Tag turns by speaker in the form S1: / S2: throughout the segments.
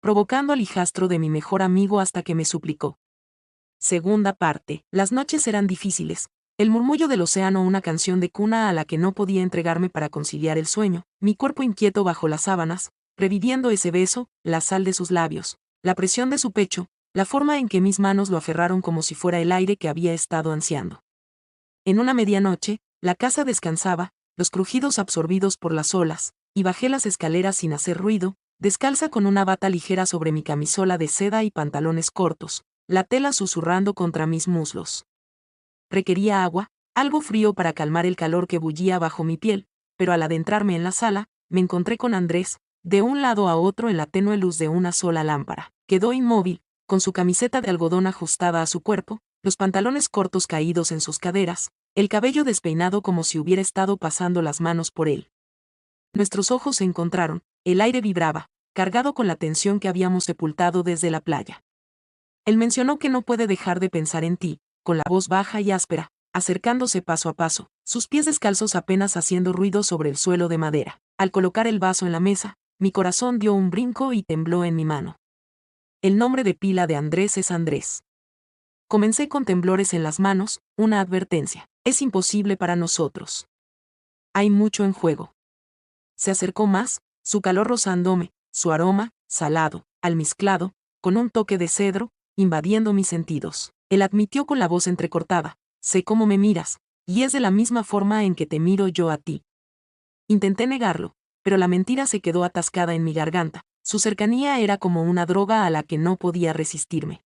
S1: provocando al hijastro de mi mejor amigo hasta que me suplicó. Segunda parte. Las noches eran difíciles. El murmullo del océano, una canción de cuna a la que no podía entregarme para conciliar el sueño, mi cuerpo inquieto bajo las sábanas, reviviendo ese beso, la sal de sus labios, la presión de su pecho, la forma en que mis manos lo aferraron como si fuera el aire que había estado ansiando. En una medianoche, la casa descansaba, los crujidos absorbidos por las olas, y bajé las escaleras sin hacer ruido, descalza con una bata ligera sobre mi camisola de seda y pantalones cortos, la tela susurrando contra mis muslos. Requería agua, algo frío para calmar el calor que bullía bajo mi piel, pero al adentrarme en la sala, me encontré con Andrés, de un lado a otro en la tenue luz de una sola lámpara. Quedó inmóvil, con su camiseta de algodón ajustada a su cuerpo, los pantalones cortos caídos en sus caderas, el cabello despeinado como si hubiera estado pasando las manos por él. Nuestros ojos se encontraron, el aire vibraba, cargado con la tensión que habíamos sepultado desde la playa. Él mencionó que no puede dejar de pensar en ti, con la voz baja y áspera, acercándose paso a paso, sus pies descalzos apenas haciendo ruido sobre el suelo de madera. Al colocar el vaso en la mesa, mi corazón dio un brinco y tembló en mi mano. El nombre de pila de Andrés es Andrés. Comencé con temblores en las manos, una advertencia. Es imposible para nosotros. Hay mucho en juego. Se acercó más, su calor rozándome, su aroma, salado, almizclado, con un toque de cedro, invadiendo mis sentidos. Él admitió con la voz entrecortada: sé cómo me miras, y es de la misma forma en que te miro yo a ti. Intenté negarlo, pero la mentira se quedó atascada en mi garganta. Su cercanía era como una droga a la que no podía resistirme.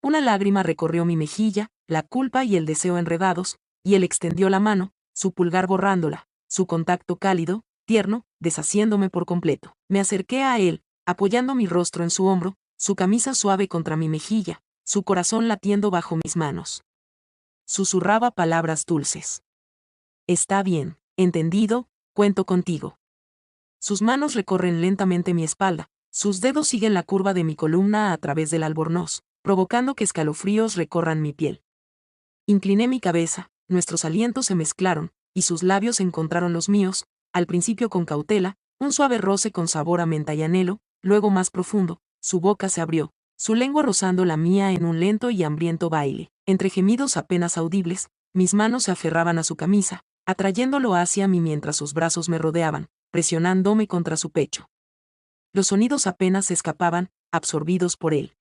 S1: Una lágrima recorrió mi mejilla, la culpa y el deseo enredados, y él extendió la mano, su pulgar borrándola, su contacto cálido, tierno, deshaciéndome por completo. Me acerqué a él, apoyando mi rostro en su hombro, su camisa suave contra mi mejilla, su corazón latiendo bajo mis manos. Susurraba palabras dulces. Está bien, entendido, cuento contigo. Sus manos recorren lentamente mi espalda, sus dedos siguen la curva de mi columna a través del albornoz, provocando que escalofríos recorran mi piel. Incliné mi cabeza, nuestros alientos se mezclaron, y sus labios encontraron los míos, al principio con cautela, un suave roce con sabor a menta y anhelo, luego más profundo, su boca se abrió, su lengua rozando la mía en un lento y hambriento baile. Entre gemidos apenas audibles, mis manos se aferraban a su camisa, atrayéndolo hacia mí mientras sus brazos me rodeaban, presionándome contra su pecho. Los sonidos apenas se escapaban, absorbidos por él.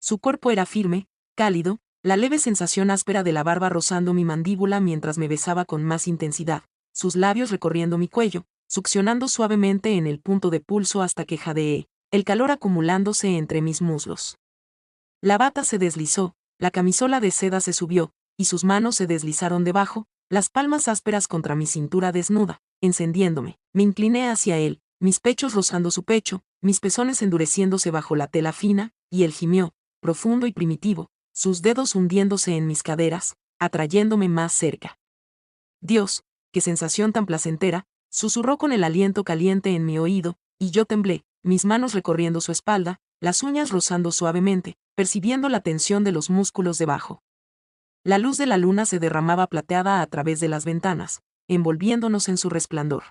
S1: Su cuerpo era firme, cálido, la leve sensación áspera de la barba rozando mi mandíbula mientras me besaba con más intensidad, sus labios recorriendo mi cuello, succionando suavemente en el punto de pulso hasta que jadeé, el calor acumulándose entre mis muslos. La bata se deslizó, la camisola de seda se subió, y sus manos se deslizaron debajo, las palmas ásperas contra mi cintura desnuda, encendiéndome. Me incliné hacia él, mis pechos rozando su pecho, mis pezones endureciéndose bajo la tela fina, y él gimió, profundo y primitivo, sus dedos hundiéndose en mis caderas, atrayéndome más cerca. Dios, qué sensación tan placentera, susurró con el aliento caliente en mi oído, y yo temblé, mis manos recorriendo su espalda, las uñas rozando suavemente, percibiendo la tensión de los músculos debajo. La luz de la luna se derramaba plateada a través de las ventanas, envolviéndonos en su resplandor.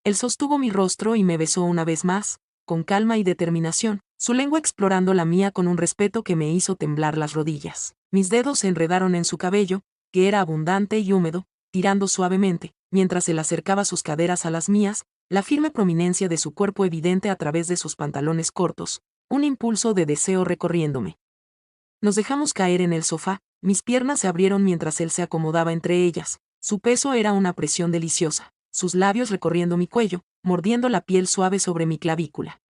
S1: Él sostuvo mi rostro y me besó una vez más, con calma y determinación, su lengua explorando la mía con un respeto que me hizo temblar las rodillas. Mis dedos se enredaron en su cabello, que era abundante y húmedo, tirando suavemente, mientras él acercaba sus caderas a las mías, la firme prominencia de su cuerpo evidente a través de sus pantalones cortos, un impulso de deseo recorriéndome. Nos dejamos caer en el sofá, mis piernas se abrieron mientras él se acomodaba entre ellas, su peso era una presión deliciosa, sus labios recorriendo mi cuello, mordiendo la piel suave sobre mi clavícula.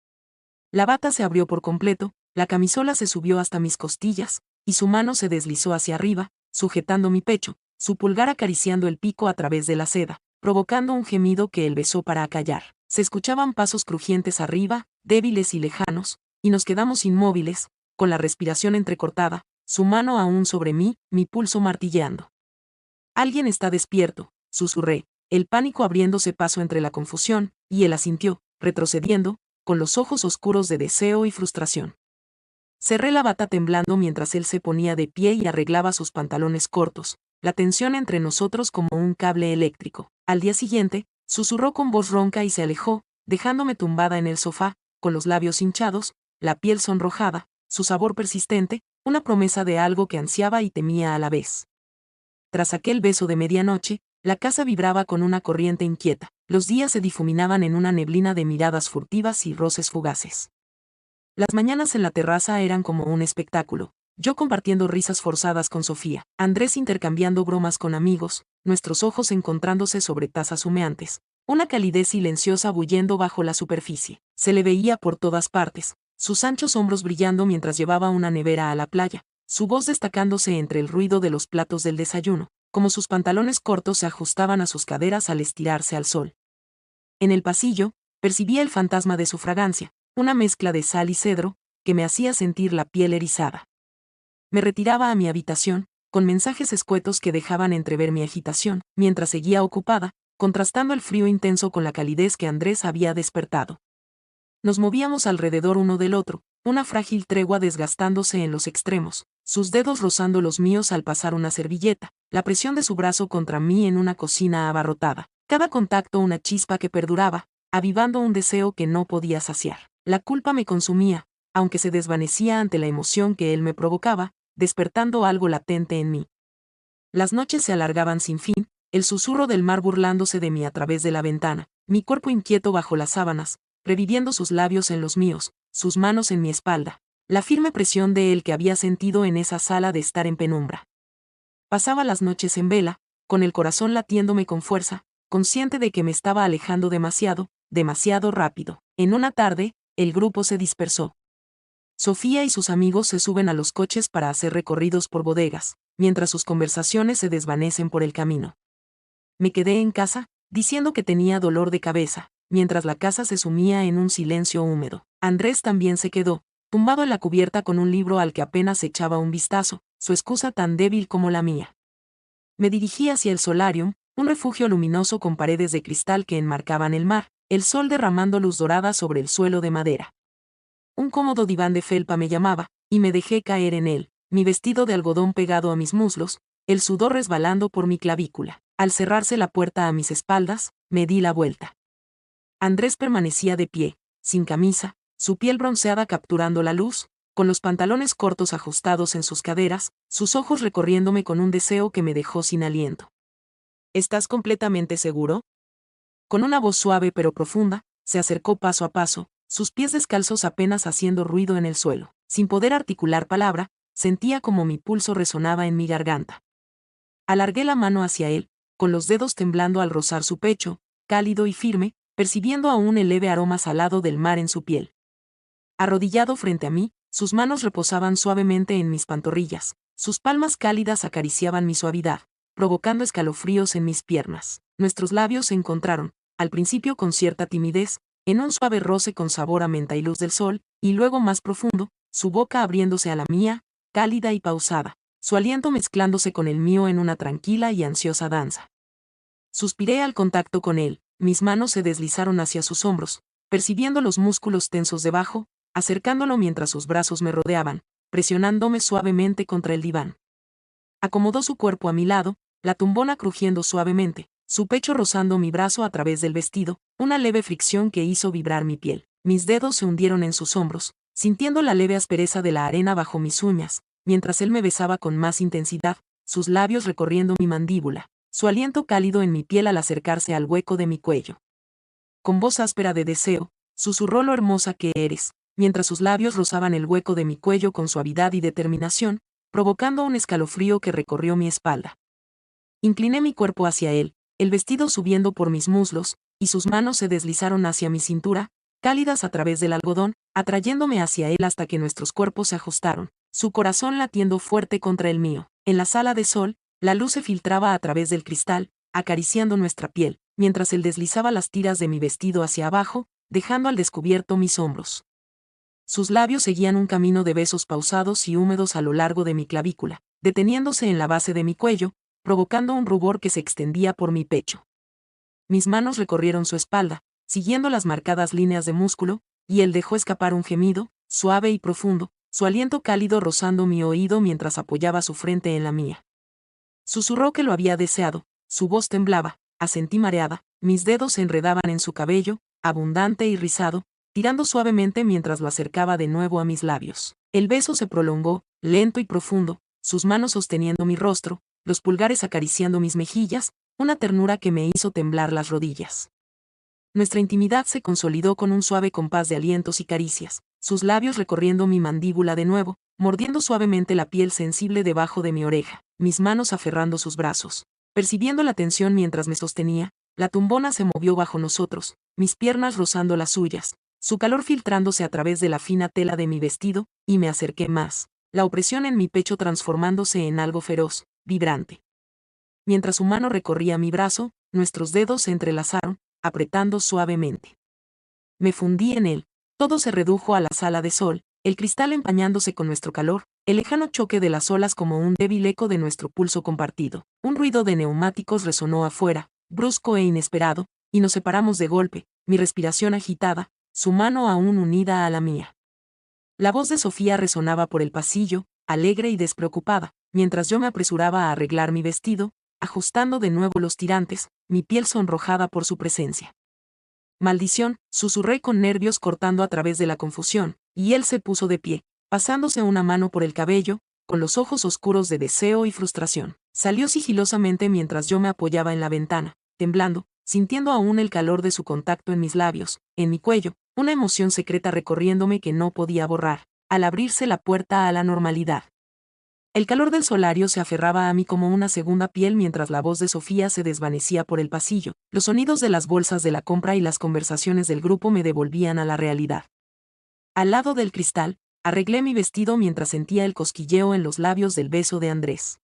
S1: La bata se abrió por completo, la camisola se subió hasta mis costillas, y su mano se deslizó hacia arriba, sujetando mi pecho, su pulgar acariciando el pico a través de la seda, provocando un gemido que él besó para acallar. Se escuchaban pasos crujientes arriba, débiles y lejanos, y nos quedamos inmóviles, con la respiración entrecortada, su mano aún sobre mí, mi pulso martilleando. Alguien está despierto, susurré, el pánico abriéndose paso entre la confusión, y él asintió, retrocediendo, con los ojos oscuros de deseo y frustración. Cerré la bata temblando mientras él se ponía de pie y arreglaba sus pantalones cortos, la tensión entre nosotros como un cable eléctrico. Al día siguiente, susurró con voz ronca y se alejó, dejándome tumbada en el sofá, con los labios hinchados, la piel sonrojada, su sabor persistente, una promesa de algo que ansiaba y temía a la vez. Tras aquel beso de medianoche, la casa vibraba con una corriente inquieta, los días se difuminaban en una neblina de miradas furtivas y roces fugaces. Las mañanas en la terraza eran como un espectáculo, yo compartiendo risas forzadas con Sofía, Andrés intercambiando bromas con amigos, nuestros ojos encontrándose sobre tazas humeantes, una calidez silenciosa bullendo bajo la superficie. Se le veía por todas partes, sus anchos hombros brillando mientras llevaba una nevera a la playa, su voz destacándose entre el ruido de los platos del desayuno, como sus pantalones cortos se ajustaban a sus caderas al estirarse al sol. En el pasillo, percibía el fantasma de su fragancia, una mezcla de sal y cedro, que me hacía sentir la piel erizada. Me retiraba a mi habitación, con mensajes escuetos que dejaban entrever mi agitación, mientras seguía ocupada, contrastando el frío intenso con la calidez que Andrés había despertado. Nos movíamos alrededor uno del otro, una frágil tregua desgastándose en los extremos, sus dedos rozando los míos al pasar una servilleta, la presión de su brazo contra mí en una cocina abarrotada, cada contacto una chispa que perduraba, avivando un deseo que no podía saciar. La culpa me consumía, aunque se desvanecía ante la emoción que él me provocaba, despertando algo latente en mí. Las noches se alargaban sin fin, el susurro del mar burlándose de mí a través de la ventana, mi cuerpo inquieto bajo las sábanas, reviviendo sus labios en los míos, sus manos en mi espalda, la firme presión de él que había sentido en esa sala de estar en penumbra. Pasaba las noches en vela, con el corazón latiéndome con fuerza, consciente de que me estaba alejando demasiado, demasiado rápido. En una tarde, el grupo se dispersó. Sofía y sus amigos se suben a los coches para hacer recorridos por bodegas, mientras sus conversaciones se desvanecen por el camino. Me quedé en casa, diciendo que tenía dolor de cabeza, mientras la casa se sumía en un silencio húmedo. Andrés también se quedó, tumbado en la cubierta con un libro al que apenas echaba un vistazo, su excusa tan débil como la mía. Me dirigí hacia el solarium, un refugio luminoso con paredes de cristal que enmarcaban el mar, el sol derramando luz dorada sobre el suelo de madera. Un cómodo diván de felpa me llamaba, y me dejé caer en él, mi vestido de algodón pegado a mis muslos, el sudor resbalando por mi clavícula. Al cerrarse la puerta a mis espaldas, me di la vuelta. Andrés permanecía de pie, sin camisa, su piel bronceada capturando la luz, con los pantalones cortos ajustados en sus caderas, sus ojos recorriéndome con un deseo que me dejó sin aliento. ¿Estás completamente seguro? Con una voz suave pero profunda, se acercó paso a paso, sus pies descalzos apenas haciendo ruido en el suelo. Sin poder articular palabra, sentía como mi pulso resonaba en mi garganta. Alargué la mano hacia él, con los dedos temblando al rozar su pecho, cálido y firme, percibiendo aún el leve aroma salado del mar en su piel. Arrodillado frente a mí, sus manos reposaban suavemente en mis pantorrillas, sus palmas cálidas acariciaban mi suavidad, provocando escalofríos en mis piernas. Nuestros labios se encontraron, al principio con cierta timidez, en un suave roce con sabor a menta y luz del sol, y luego más profundo, su boca abriéndose a la mía, cálida y pausada, su aliento mezclándose con el mío en una tranquila y ansiosa danza. Suspiré al contacto con él, mis manos se deslizaron hacia sus hombros, percibiendo los músculos tensos debajo, acercándolo mientras sus brazos me rodeaban, presionándome suavemente contra el diván. Acomodó su cuerpo a mi lado, la tumbona crujiendo suavemente, su pecho rozando mi brazo a través del vestido, una leve fricción que hizo vibrar mi piel. Mis dedos se hundieron en sus hombros, sintiendo la leve aspereza de la arena bajo mis uñas, mientras él me besaba con más intensidad, sus labios recorriendo mi mandíbula, su aliento cálido en mi piel al acercarse al hueco de mi cuello. Con voz áspera de deseo, susurró lo hermosa que eres, mientras sus labios rozaban el hueco de mi cuello con suavidad y determinación, provocando un escalofrío que recorrió mi espalda. Incliné mi cuerpo hacia él, el vestido subiendo por mis muslos, y sus manos se deslizaron hacia mi cintura, cálidas a través del algodón, atrayéndome hacia él hasta que nuestros cuerpos se ajustaron, su corazón latiendo fuerte contra el mío. En la sala de sol, la luz se filtraba a través del cristal, acariciando nuestra piel, mientras él deslizaba las tiras de mi vestido hacia abajo, dejando al descubierto mis hombros. Sus labios seguían un camino de besos pausados y húmedos a lo largo de mi clavícula, deteniéndose en la base de mi cuello, provocando un rubor que se extendía por mi pecho. Mis manos recorrieron su espalda, siguiendo las marcadas líneas de músculo, y él dejó escapar un gemido, suave y profundo, su aliento cálido rozando mi oído mientras apoyaba su frente en la mía. Susurró que lo había deseado, su voz temblaba, asentí mareada, mis dedos se enredaban en su cabello, abundante y rizado, tirando suavemente mientras lo acercaba de nuevo a mis labios. El beso se prolongó, lento y profundo, sus manos sosteniendo mi rostro, los pulgares acariciando mis mejillas, una ternura que me hizo temblar las rodillas. Nuestra intimidad se consolidó con un suave compás de alientos y caricias, sus labios recorriendo mi mandíbula de nuevo, mordiendo suavemente la piel sensible debajo de mi oreja, mis manos aferrando sus brazos. Percibiendo la tensión mientras me sostenía, la tumbona se movió bajo nosotros, mis piernas rozando las suyas, su calor filtrándose a través de la fina tela de mi vestido, y me acerqué más, la opresión en mi pecho transformándose en algo feroz, vibrante. Mientras su mano recorría mi brazo, nuestros dedos se entrelazaron, apretando suavemente. Me fundí en él, todo se redujo a la sala de sol, el cristal empañándose con nuestro calor, el lejano choque de las olas como un débil eco de nuestro pulso compartido. Un ruido de neumáticos resonó afuera, brusco e inesperado, y nos separamos de golpe, mi respiración agitada, su mano aún unida a la mía. La voz de Sofía resonaba por el pasillo, alegre y despreocupada, mientras yo me apresuraba a arreglar mi vestido, ajustando de nuevo los tirantes, mi piel sonrojada por su presencia. Maldición, susurré con nervios cortando a través de la confusión, y él se puso de pie, pasándose una mano por el cabello, con los ojos oscuros de deseo y frustración. Salió sigilosamente mientras yo me apoyaba en la ventana, temblando, sintiendo aún el calor de su contacto en mis labios, en mi cuello, una emoción secreta recorriéndome que no podía borrar, al abrirse la puerta a la normalidad. El calor del solario se aferraba a mí como una segunda piel mientras la voz de Sofía se desvanecía por el pasillo, los sonidos de las bolsas de la compra y las conversaciones del grupo me devolvían a la realidad. Al lado del cristal, arreglé mi vestido mientras sentía el cosquilleo en los labios del beso de Andrés.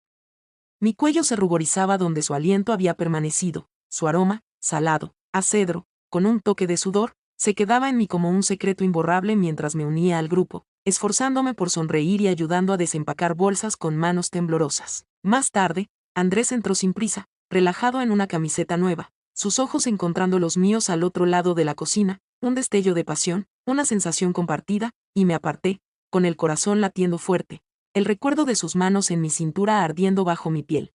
S1: Mi cuello se ruborizaba donde su aliento había permanecido, su aroma, salado, a cedro, con un toque de sudor, se quedaba en mí como un secreto imborrable mientras me unía al grupo, esforzándome por sonreír y ayudando a desempacar bolsas con manos temblorosas. Más tarde, Andrés entró sin prisa, relajado en una camiseta nueva, sus ojos encontrando los míos al otro lado de la cocina, un destello de pasión, una sensación compartida, y me aparté, con el corazón latiendo fuerte, el recuerdo de sus manos en mi cintura ardiendo bajo mi piel.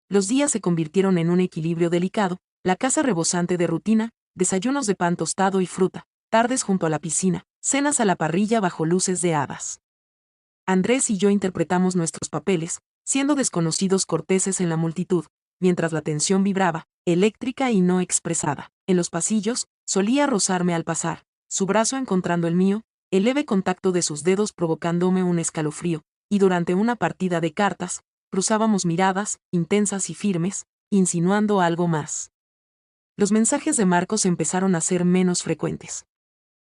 S1: Los días se convirtieron en un equilibrio delicado, la casa rebosante de rutina, desayunos de pan tostado y fruta, tardes junto a la piscina, cenas a la parrilla bajo luces de hadas. Andrés y yo interpretamos nuestros papeles, siendo desconocidos corteses en la multitud, mientras la tensión vibraba, eléctrica y no expresada. En los pasillos, solía rozarme al pasar, su brazo encontrando el mío, el leve contacto de sus dedos provocándome un escalofrío, y durante una partida de cartas, cruzábamos miradas, intensas y firmes, insinuando algo más. Los mensajes de Marcos empezaron a ser menos frecuentes.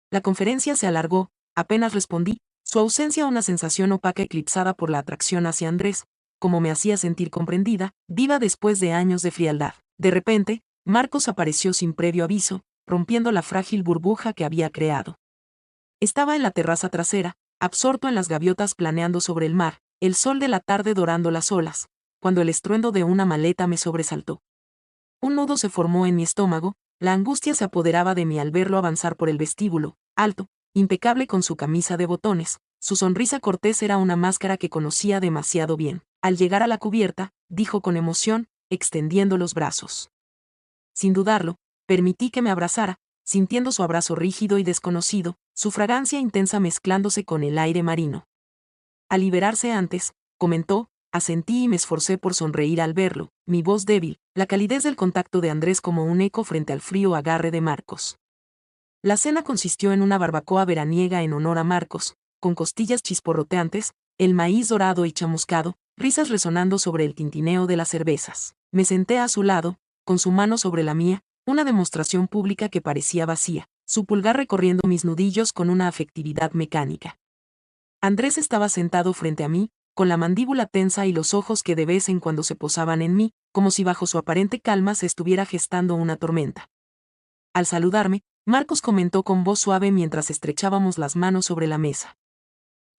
S1: La conferencia se alargó, apenas respondí, su ausencia una sensación opaca eclipsada por la atracción hacia Andrés, como me hacía sentir comprendida, viva después de años de frialdad. De repente, Marcos apareció sin previo aviso, rompiendo la frágil burbuja que había creado. Estaba en la terraza trasera, absorto en las gaviotas planeando sobre el mar, el sol de la tarde dorando las olas, cuando el estruendo de una maleta me sobresaltó. Un nudo se formó en mi estómago, la angustia se apoderaba de mí al verlo avanzar por el vestíbulo, alto, impecable con su camisa de botones, su sonrisa cortés era una máscara que conocía demasiado bien. Al llegar a la cubierta, dijo con emoción, extendiendo los brazos. Sin dudarlo, permití que me abrazara, sintiendo su abrazo rígido y desconocido, su fragancia intensa mezclándose con el aire marino. Al liberarse antes, comentó, asentí y me esforcé por sonreír al verlo, mi voz débil, la calidez del contacto de Andrés como un eco frente al frío agarre de Marcos. La cena consistió en una barbacoa veraniega en honor a Marcos, con costillas chisporroteantes, el maíz dorado y chamuscado, risas resonando sobre el tintineo de las cervezas. Me senté a su lado, con su mano sobre la mía, una demostración pública que parecía vacía, su pulgar recorriendo mis nudillos con una afectividad mecánica. Andrés estaba sentado frente a mí, con la mandíbula tensa y los ojos que de vez en cuando se posaban en mí, como si bajo su aparente calma se estuviera gestando una tormenta. Al saludarme, Marcos comentó con voz suave mientras estrechábamos las manos sobre la mesa.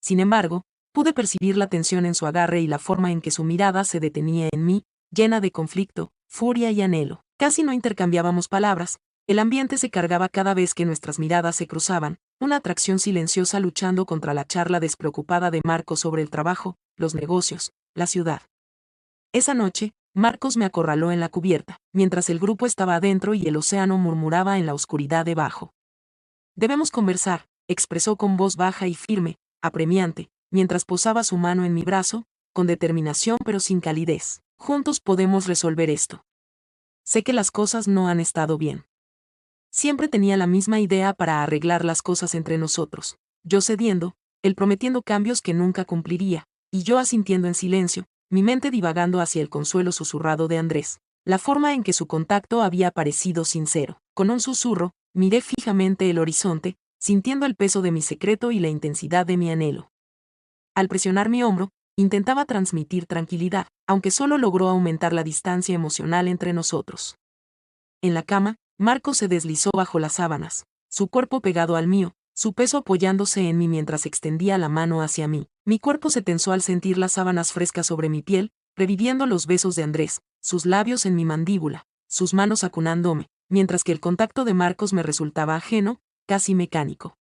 S1: Sin embargo, pude percibir la tensión en su agarre y la forma en que su mirada se detenía en mí, llena de conflicto, furia y anhelo. Casi no intercambiábamos palabras, el ambiente se cargaba cada vez que nuestras miradas se cruzaban, una atracción silenciosa luchando contra la charla despreocupada de Marcos sobre el trabajo, los negocios, la ciudad. Esa noche, Marcos me acorraló en la cubierta, mientras el grupo estaba adentro y el océano murmuraba en la oscuridad debajo. Debemos conversar, expresó con voz baja y firme, apremiante, mientras posaba su mano en mi brazo, con determinación pero sin calidez. Juntos podemos resolver esto. Sé que las cosas no han estado bien. Siempre tenía la misma idea para arreglar las cosas entre nosotros. Yo cediendo, él prometiendo cambios que nunca cumpliría, y yo asintiendo en silencio, mi mente divagando hacia el consuelo susurrado de Andrés. La forma en que su contacto había parecido sincero. Con un susurro, miré fijamente el horizonte, sintiendo el peso de mi secreto y la intensidad de mi anhelo. Al presionar mi hombro, intentaba transmitir tranquilidad, aunque solo logró aumentar la distancia emocional entre nosotros. En la cama, Marcos se deslizó bajo las sábanas, su cuerpo pegado al mío, su peso apoyándose en mí mientras extendía la mano hacia mí. Mi cuerpo se tensó al sentir las sábanas frescas sobre mi piel, reviviendo los besos de Andrés, sus labios en mi mandíbula, sus manos acunándome, mientras que el contacto de Marcos me resultaba ajeno, casi mecánico.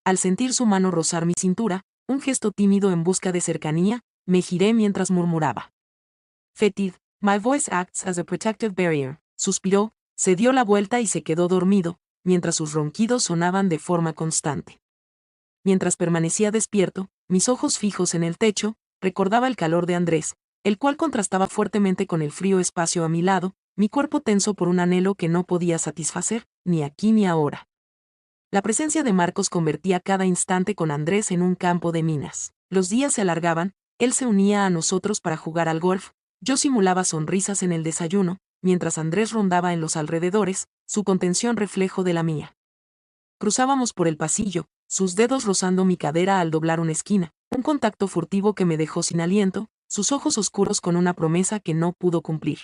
S1: Al sentir su mano rozar mi cintura, un gesto tímido en busca de cercanía, me giré mientras murmuraba. Fetid, my voice acts as a protective barrier, suspiró, se dio la vuelta y se quedó dormido, mientras sus ronquidos sonaban de forma constante. Mientras permanecía despierto, mis ojos fijos en el techo, recordaba el calor de Andrés, el cual contrastaba fuertemente con el frío espacio a mi lado, mi cuerpo tenso por un anhelo que no podía satisfacer, ni aquí ni ahora. La presencia de Marcos convertía cada instante con Andrés en un campo de minas. Los días se alargaban, él se unía a nosotros para jugar al golf, yo simulaba sonrisas en el desayuno, mientras Andrés rondaba en los alrededores, su contención reflejo de la mía. Cruzábamos por el pasillo, sus dedos rozando mi cadera al doblar una esquina, un contacto furtivo que me dejó sin aliento, sus ojos oscuros con una promesa que no pudo cumplir.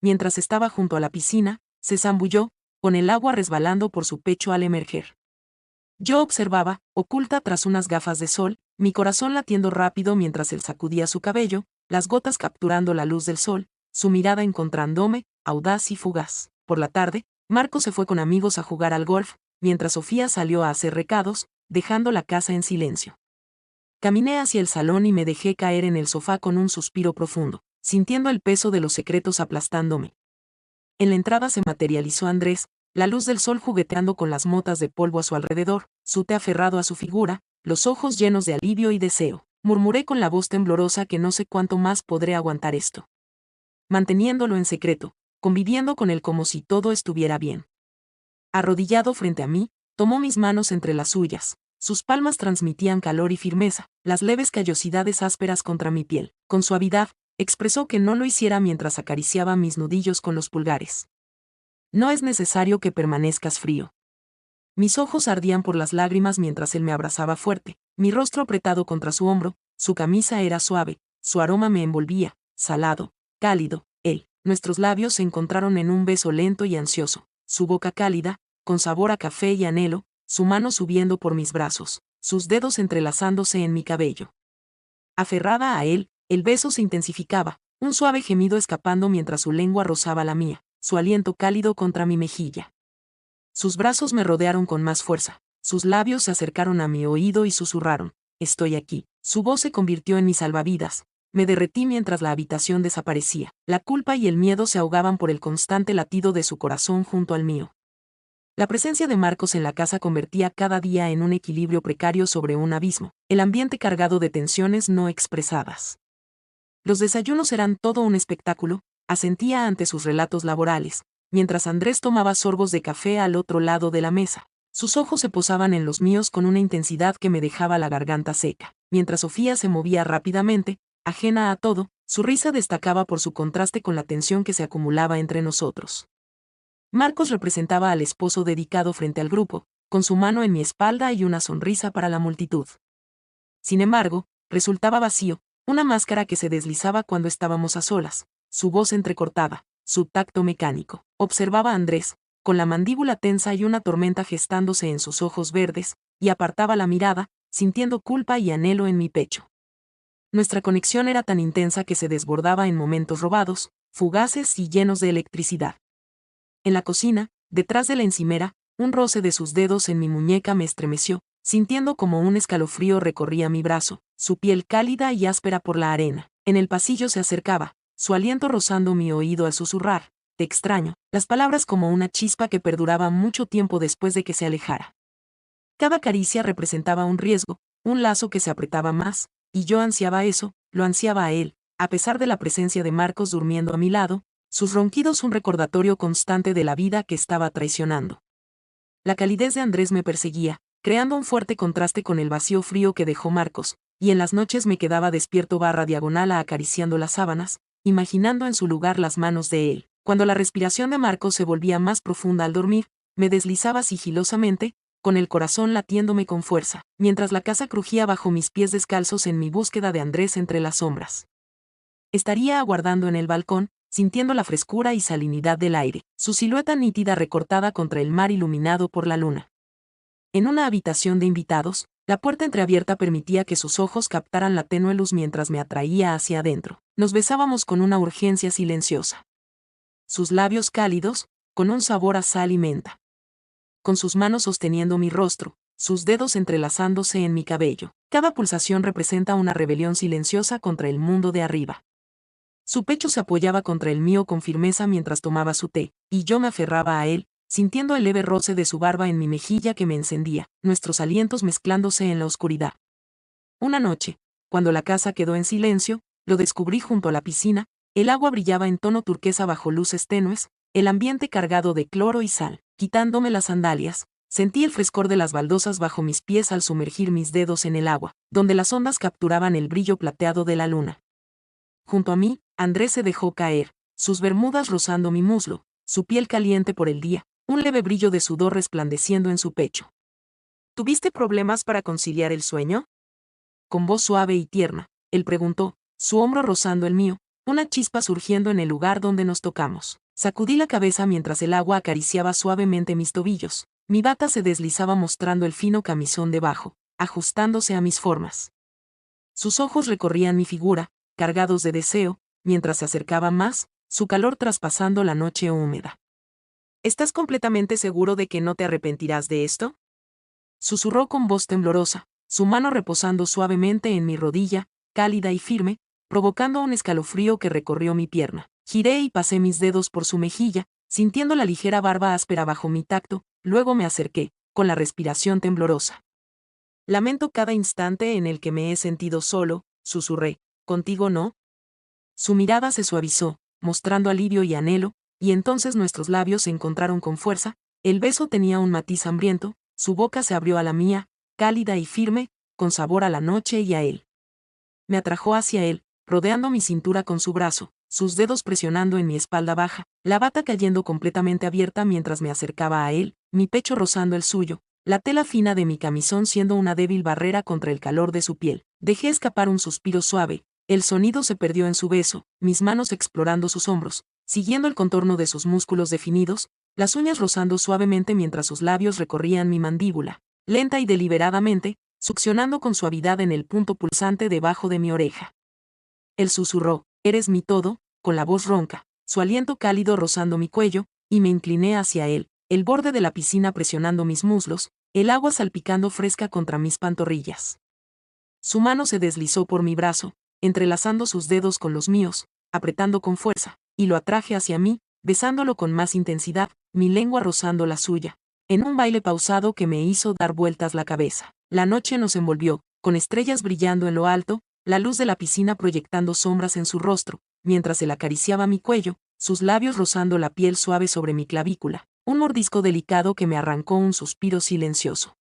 S1: Mientras estaba junto a la piscina, se zambulló, con el agua resbalando por su pecho al emerger. Yo observaba, oculta tras unas gafas de sol, mi corazón latiendo rápido mientras él sacudía su cabello, las gotas capturando la luz del sol, su mirada encontrándome, audaz y fugaz. Por la tarde, Marco se fue con amigos a jugar al golf, mientras Sofía salió a hacer recados, dejando la casa en silencio. Caminé hacia el salón y me dejé caer en el sofá con un suspiro profundo, sintiendo el peso de los secretos aplastándome. En la entrada se materializó Andrés, la luz del sol jugueteando con las motas de polvo a su alrededor, su té aferrado a su figura, los ojos llenos de alivio y deseo. Murmuré con la voz temblorosa que no sé cuánto más podré aguantar esto. Manteniéndolo en secreto, conviviendo con él como si todo estuviera bien. Arrodillado frente a mí, tomó mis manos entre las suyas. Sus palmas transmitían calor y firmeza, las leves callosidades ásperas contra mi piel. Con suavidad, expresó que no lo hiciera mientras acariciaba mis nudillos con los pulgares. No es necesario que permanezcas frío. Mis ojos ardían por las lágrimas mientras él me abrazaba fuerte, mi rostro apretado contra su hombro, su camisa era suave, su aroma me envolvía, salado, cálido, nuestros labios se encontraron en un beso lento y ansioso, su boca cálida, con sabor a café y anhelo, su mano subiendo por mis brazos, sus dedos entrelazándose en mi cabello. Aferrada a él, el beso se intensificaba, un suave gemido escapando mientras su lengua rozaba la mía, su aliento cálido contra mi mejilla. Sus brazos me rodearon con más fuerza, sus labios se acercaron a mi oído y susurraron, «Estoy aquí». Su voz se convirtió en mi salvavidas. Me derretí mientras la habitación desaparecía. La culpa y el miedo se ahogaban por el constante latido de su corazón junto al mío. La presencia de Marcos en la casa convertía cada día en un equilibrio precario sobre un abismo, el ambiente cargado de tensiones no expresadas. Los desayunos eran todo un espectáculo, asentía ante sus relatos laborales, mientras Andrés tomaba sorbos de café al otro lado de la mesa. Sus ojos se posaban en los míos con una intensidad que me dejaba la garganta seca. Mientras Sofía se movía rápidamente, ajena a todo, su risa destacaba por su contraste con la tensión que se acumulaba entre nosotros. Marcos representaba al esposo dedicado frente al grupo, con su mano en mi espalda y una sonrisa para la multitud. Sin embargo, resultaba vacío, una máscara que se deslizaba cuando estábamos a solas, su voz entrecortada, su tacto mecánico. Observaba a Andrés, con la mandíbula tensa y una tormenta gestándose en sus ojos verdes, y apartaba la mirada, sintiendo culpa y anhelo en mi pecho. Nuestra conexión era tan intensa que se desbordaba en momentos robados, fugaces y llenos de electricidad. En la cocina, detrás de la encimera, un roce de sus dedos en mi muñeca me estremeció, sintiendo como un escalofrío recorría mi brazo, su piel cálida y áspera por la arena. En el pasillo se acercaba, su aliento rozando mi oído al susurrar, «Te extraño», las palabras como una chispa que perduraba mucho tiempo después de que se alejara. Cada caricia representaba un riesgo, un lazo que se apretaba más, y yo ansiaba eso, lo ansiaba a él, a pesar de la presencia de Marcos durmiendo a mi lado, sus ronquidos un recordatorio constante de la vida que estaba traicionando. La calidez de Andrés me perseguía, creando un fuerte contraste con el vacío frío que dejó Marcos, y en las noches me quedaba despierto barra diagonal acariciando las sábanas, imaginando en su lugar las manos de él. Cuando la respiración de Marcos se volvía más profunda al dormir, me deslizaba sigilosamente, con el corazón latiéndome con fuerza, mientras la casa crujía bajo mis pies descalzos en mi búsqueda de Andrés entre las sombras. Estaría aguardando en el balcón, sintiendo la frescura y salinidad del aire, su silueta nítida recortada contra el mar iluminado por la luna. En una habitación de invitados, la puerta entreabierta permitía que sus ojos captaran la tenue luz mientras me atraía hacia adentro. Nos besábamos con una urgencia silenciosa. Sus labios cálidos, con un sabor a sal y menta. Con sus manos sosteniendo mi rostro, sus dedos entrelazándose en mi cabello. Cada pulsación representa una rebelión silenciosa contra el mundo de arriba. Su pecho se apoyaba contra el mío con firmeza mientras tomaba su té, y yo me aferraba a él, sintiendo el leve roce de su barba en mi mejilla que me encendía, nuestros alientos mezclándose en la oscuridad. Una noche, cuando la casa quedó en silencio, lo descubrí junto a la piscina, el agua brillaba en tono turquesa bajo luces tenues, el ambiente cargado de cloro y sal. Quitándome las sandalias, sentí el frescor de las baldosas bajo mis pies al sumergir mis dedos en el agua, donde las ondas capturaban el brillo plateado de la luna. Junto a mí, Andrés se dejó caer, sus bermudas rozando mi muslo, su piel caliente por el día, un leve brillo de sudor resplandeciendo en su pecho. ¿Tuviste problemas para conciliar el sueño? Con voz suave y tierna, él preguntó, su hombro rozando el mío, una chispa surgiendo en el lugar donde nos tocamos. Sacudí la cabeza mientras el agua acariciaba suavemente mis tobillos. Mi bata se deslizaba mostrando el fino camisón debajo, ajustándose a mis formas. Sus ojos recorrían mi figura, cargados de deseo, mientras se acercaba más, su calor traspasando la noche húmeda. ¿Estás completamente seguro de que no te arrepentirás de esto? Susurró con voz temblorosa, su mano reposando suavemente en mi rodilla, cálida y firme, provocando un escalofrío que recorrió mi pierna. Giré y pasé mis dedos por su mejilla, sintiendo la ligera barba áspera bajo mi tacto, luego me acerqué, con la respiración temblorosa. Lamento cada instante en el que me he sentido solo, susurré, ¿contigo no? Su mirada se suavizó, mostrando alivio y anhelo, y entonces nuestros labios se encontraron con fuerza, el beso tenía un matiz hambriento, su boca se abrió a la mía, cálida y firme, con sabor a la noche y a él. Me atrajo hacia él, rodeando mi cintura con su brazo, sus dedos presionando en mi espalda baja, la bata cayendo completamente abierta mientras me acercaba a él, mi pecho rozando el suyo, la tela fina de mi camisón siendo una débil barrera contra el calor de su piel. Dejé escapar un suspiro suave, el sonido se perdió en su beso, mis manos explorando sus hombros, siguiendo el contorno de sus músculos definidos, las uñas rozando suavemente mientras sus labios recorrían mi mandíbula, lenta y deliberadamente, succionando con suavidad en el punto pulsante debajo de mi oreja. Él susurró, «Eres mi todo», con la voz ronca, su aliento cálido rozando mi cuello, y me incliné hacia él, el borde de la piscina presionando mis muslos, el agua salpicando fresca contra mis pantorrillas. Su mano se deslizó por mi brazo, entrelazando sus dedos con los míos, apretando con fuerza, y lo atraje hacia mí, besándolo con más intensidad, mi lengua rozando la suya, en un baile pausado que me hizo dar vueltas la cabeza. La noche nos envolvió, con estrellas brillando en lo alto, la luz de la piscina proyectando sombras en su rostro, mientras él acariciaba mi cuello, sus labios rozando la piel suave sobre mi clavícula, un mordisco delicado que me arrancó un suspiro silencioso.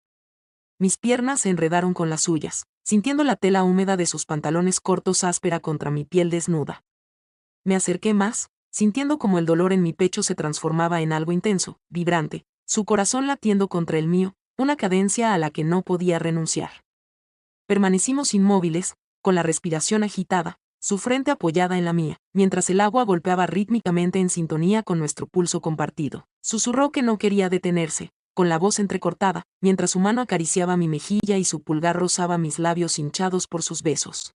S1: Mis piernas se enredaron con las suyas, sintiendo la tela húmeda de sus pantalones cortos áspera contra mi piel desnuda. Me acerqué más, sintiendo como el dolor en mi pecho se transformaba en algo intenso, vibrante, su corazón latiendo contra el mío, una cadencia a la que no podía renunciar. Permanecimos inmóviles, con la respiración agitada, su frente apoyada en la mía, mientras el agua golpeaba rítmicamente en sintonía con nuestro pulso compartido. Susurró que no quería detenerse, con la voz entrecortada, mientras su mano acariciaba mi mejilla y su pulgar rozaba mis labios hinchados por sus besos.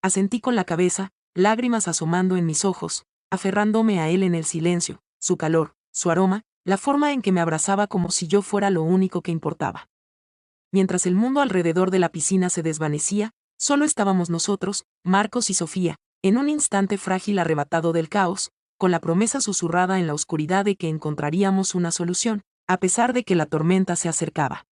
S1: Asentí con la cabeza, lágrimas asomando en mis ojos, aferrándome a él en el silencio, su calor, su aroma, la forma en que me abrazaba como si yo fuera lo único que importaba. Mientras el mundo alrededor de la piscina se desvanecía, solo estábamos nosotros, Marcos y Sofía, en un instante frágil arrebatado del caos, con la promesa susurrada en la oscuridad de que encontraríamos una solución, a pesar de que la tormenta se acercaba.